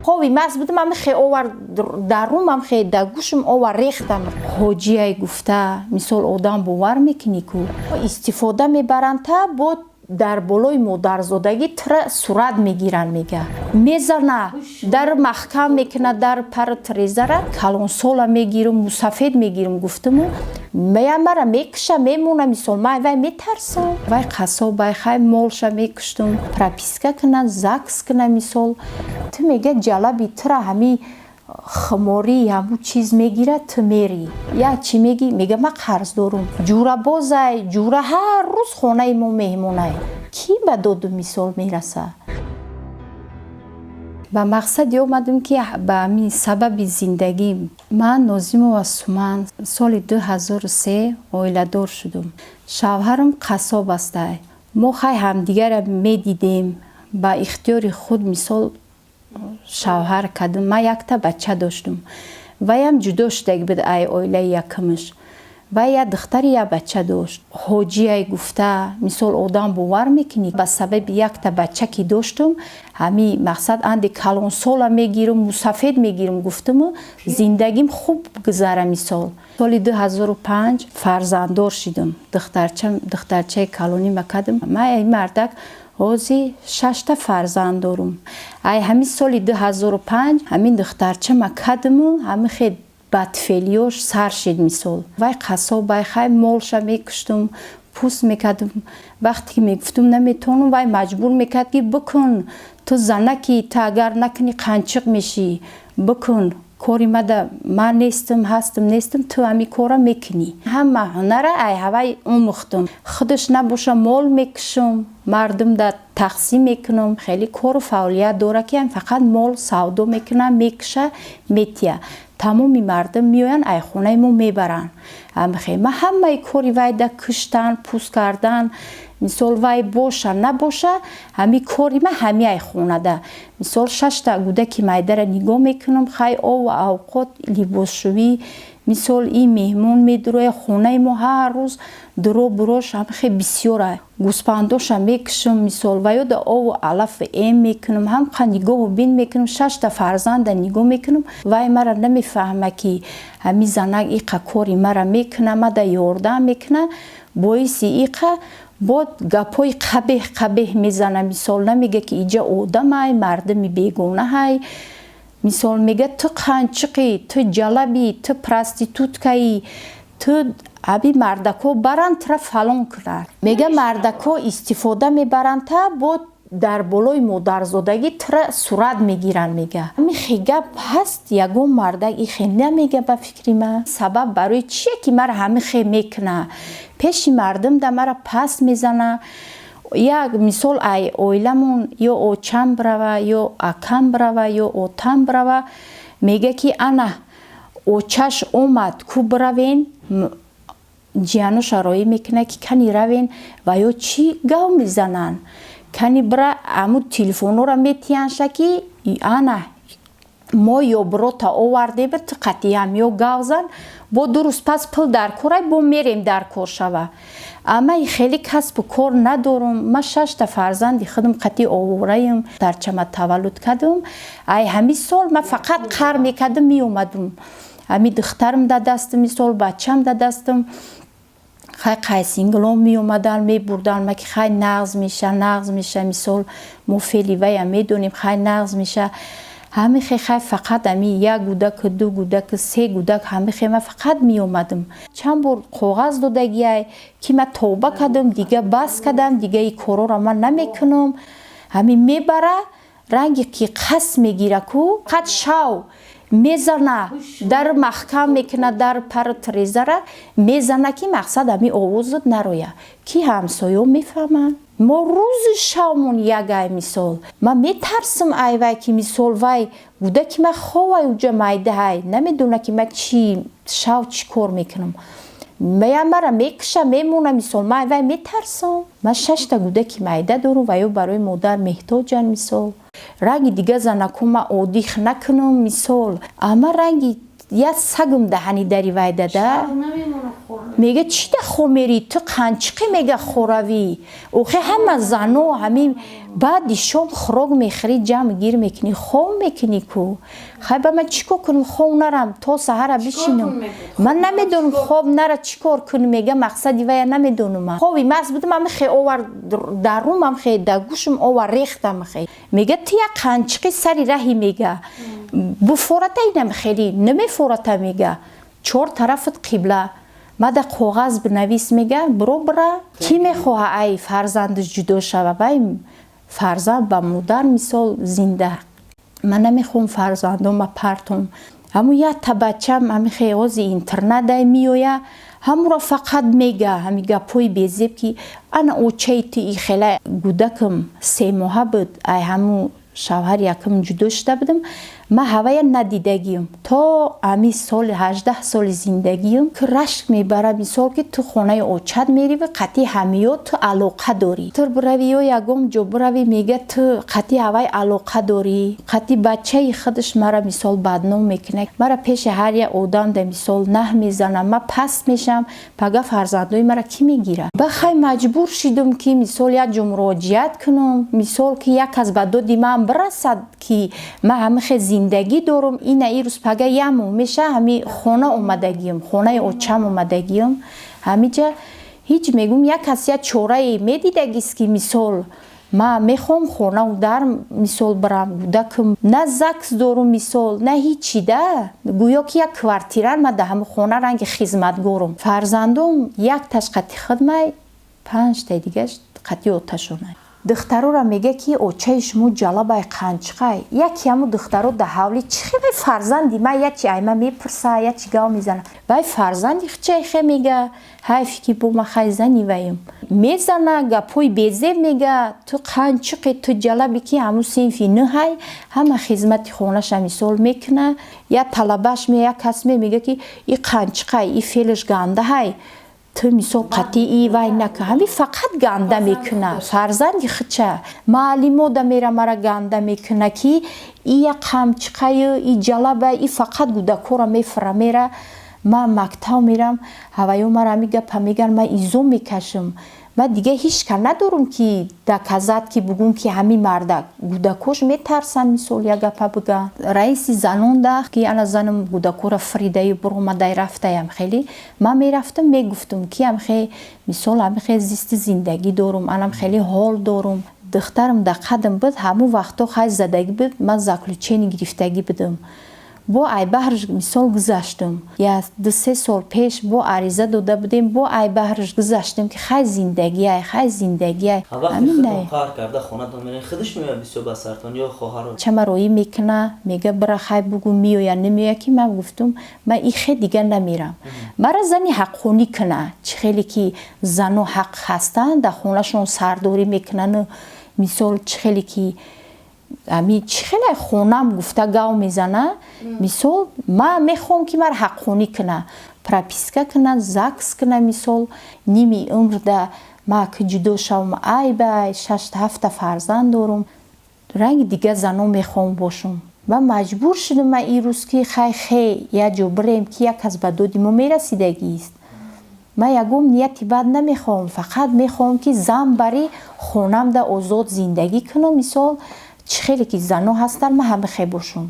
پاوی مغز بودم هم خیلی آور در روم هم خیلی در گوشم آور ریختم. حاجی گفته مثال آدم باور میکنی که استفاده میبرن تا با در بالای مادرزادگی تر صورت میگیرن میگه میزنه در محکم میکنه در پر تریزره کلان ساله میگیرم مسافید میگیرم گفتم مرا میکشه میمونه مثال من وای میترسم وای قصاب خیلی مالشه میکشتم پراپیسکا کنن زکس کنن مثال تو میگه جلبی تر همی خماری همون چیز میگیره تو میری یا چی میگی میگه من قرض دارم جوره بازه جوره هر روز خونه ما مهمونه کی به داد مثال میرسه با مقصدی اومدم که به همین سبب زندگی من نازیم و سومن سال 2003 اویله دار شدم شوهرم قصاب است ما خیلی همدیگر میدیدیم با اختیار خود مثال شوهر کردم من یک تا بچه داشتم و هم جدا شده بود ای اویله یکمش و یا دختر یا بچه داشت حاجی گفته مثال آدم باور میکنی به سبب یک تا بچه که داشتم همین مقصد اندی کلان ساله میگیرم مسافید میگیرم گفتم زندگیم خوب گذره مثال سال 2005 فرزنددار شدم دخترچه کلانی مکدم من این مردک حاضی 6 تا فرزند دارم ای همین سال 2005 همین دخترچه مکدم همین خیلی بدفعلیاش سر شد مثال وای قصاب خیلی مالشه میکشتم پوست میکردم وقتی که میگفتم نمیتونم وای مجبور میکرد که بکن تو زنکی تا اگر نکنی قنچق میشی بکن کاری من نیستم هستم نیستم تو همی کارا میکنی همه هنره ای هوای مختم خودش نباشه مال میکشم مردم در تقسیم میکنم خیلی کار و فعالیت داره که هم فقط مال سودا میکنم میکشه میتیه تمامی مردم میوین ای خونه مو میبرن من همه کاری وای در کشتن پوست کردن مثال وای باشه نباشه همی کاری من همی ای خونه ده مثال 6 تا گودک مایده را نگاه میکنم خیلی اوقات لباس شوی مثال این مهمون میدروی خونه ما هر روز درو بروش هم خیلی بسیاره گوسپنداش هم میکشم مثال ویا دا او علف ایم میکنم هم نگاه و بین میکنم 6 تا فرزند نگاه میکنم وای مرا نمیفهمه که همی زنگ ایقا کاری مرا میکنه ما دا یاردم میکنه باعث ایقا بود گپای قبیح میزنه مثال نمیگه که اینجا آدم های مردمی بیگونه های مثال میگه تو قنچقی تو جلبی تو پراستیتوتکایی تو ابی مردکو برن طرف فلان کنه میگه مردکو استفاده میبرن تا بود در بالای مادرزادگی تر صورت میگیرن میگه همین خیگه هست یگون مردک این خیلی نمیگه به فکری من سبب برای چیه که مرا همین خیلی میکنه پیش مردم ده مرا پس میزنه یک مثال ای اویلمون یا اوچم بروه یا اکم بروه یا اوتم بروه میگه که انا اوچش اومد کو بروین جیانو شرایی میکنه که کنی روین و یا چی گاو میزنن کنی برا امو تلفونو را میتینشه که انا ما یا برو تا آورده بر قطعی هم یا گاوزن با درست پس پل در کاره با میریم در کار شوه اما خیلی کسب و کار ندارم من 6 تا فرزندی خودم قطعی آوریم در چما تولد کردم ای همین سال من فقط قر میکردم می اومدم همین دخترم در دستم مثال بچم در دستم خیلی قیسینگلام می اومدن می بردن ما که خیلی نغز میشه مثال ما فعلی وی هم میدونیم خیلی نغز میشه همه خیلی فقط همین یک گودک دو گودک سه گودک همه خیلی من فقط می اومدم چند بار کاغذ دادگی که من توبه کردم دیگه بس کردم دیگه این کارا را من نمیکنم همین میبره رنگی که قص میگیره کو قد شو میزنه در محکم میکنه در پر تریزره میزنه که مقصد همین آوازت نرویه کی همسایه میفهمن ما روز شامون یک مثال من میترسم ای وای که مثال وای بوده که من خواه اوجا مایده های نمیدونه که من چی شو چی کار میکنم مرا میکشه میمونه مثال من وای میترسم من 6 تا بوده که مایده دارم و یا برای مادر محتاجن مثال رنگی دیگه زنکو من عادیخ نکنم مثال اما رنگی یا سگم دهنی داری وای داده میگه چی ده خو میری تو قنچقی میگه خوروی اوخی همه زنو همین بعد شام خروگ میخری جمع گیر میکنی خو میکنی کو خیلی من چیکار کنم خو نرم تا سحر بشینم من نمیدونم خواب نره چیکار کنم میگه مقصدی ویا نمیدونم خوابی مغز بودم من خیلی اوور در روم هم خیلی در گوشم اوور ریختم خیلی میگه تو یک قنچقی سری رهی میگه بفورته اینم خیلی نمیفورته میگه 4 طرفت قبله ما در کاغذ بنویس میگه برو برا کی میخواه ای فرزندش جدا شوه بای فرزند با مادر مثال زنده من نمیخوام فرزندم پرتم همون یک تا بچم همین خیلی اینترنت دای میویه همون را فقط میگه همین گپوی بیزیب که انا اوچه تی خیلی گودکم 3 ماه بود ای همون شوهر یکم جدا شده بودم ما هوای ندیدگیم تا امی سال 18 سال زندگیم که رشک میبره مثال که تو خونه اوچت میری و قطعی همیو تو علاقه داری تو بروی و یکم جو بروی میگه تو قطعی هوای علاقه داری قطعی بچه خودش مرا مثال بدنام میکنه مرا پیش هر یک آدم ده مثال نه میزنم من پست میشم پگه فرزندای مرا کی میگیره بخوای مجبور شدم که مثال یک جو مراجعت کنم مثال که یک از بدو من برسد که من همه زندگی دارم این ای روز پگه یمو میشه همی خونه اومدگیم خونه اوچم اومدگیم همیجا هیچ میگم یک کسی چوره میدیدگیست که مثال ما میخوام خونه و در مثال برم دکم نه زکس دارم مثال نه هیچی ده گویا که یک کوارتیره ما ده هم خونه رنگ خدمتگارم فرزندم یک تاش قطعی خدمه 5 تا دیگه قطعی آتشونه دخترو را میگه که اوچه شما جلبای قنچقای یکی همو دخترو ده حولی چی بای فرزندی من یکی ایمه میپرسه یکی گاو میزنه بای فرزندی چه خیلی میگه حیفی که بو ما خیلی زنی ویم میزنه گپوی بیزه میگه تو قنچقی تو جلبی که همو سینفی نه های همه خدمت خونش مثال میکنه یا طلبش میگه کس میگه که این قنچقای این فیلش گنده های تو مثال قطعی وای نکه همی فقط گنده میکنه فرزندی خچه معلمو ده میره مرا گنده میکنه که ای قمچقه ای جلبه ای فقط گودکو را میفره میره من مکتب میرم هوایو مرا میگه پمیگر من ایزو میکشم و دیگه هیچ که ندارم که دکزد که بگون که همین مرده گودکوش میترسن مثال یا گپه بگن رئیسی زنون ده که انا زنم گودکو را فریده برو مده رفته هم خیلی من میرفتم میگفتم که هم خیلی مثال هم خیلی زیست زندگی دارم انم خیلی حال دارم دخترم در قدم بود همون وقتا خیلی زدگی بود من زاکلوچین گرفتگی بدم با ای بهرش مثال گذاشتم یا 2-3 سال پیش با عریضه داده بودیم با ای بهرش گذاشتم که خیلی زندگی همین نه کار کرده خونه دون میرین خودش میاد بسیار بسرتون یا خواهر چما روی میکنه میگه برا خیلی بگو میو یا نمیو که من گفتم من این خیلی دیگه نمیرم مرا زنی حق خونی کنه چه خیلی که زن و حق هستن در خونهشون سرداری میکنن مثال چه خیلی که امی خیلی خونم گفته گاو میزنه مثال ما میخوام که مر حق خونی کنه پراپیسکا کنه زکس کنه مثال نیمی عمر ده ما که جدا شوم ای بای 6-7 فرزند دارم رنگ دیگه زنو میخوام باشم و مجبور شدم من این روز که خیلی یا جو بریم که یک از بدودی ما میرسیدگی است من یکم نیتی بد نمیخوام فقط میخوام که زن بری خونم ده آزاد زندگی کنم مثال چه خیلی که زنو هستن من همه خیلی باشم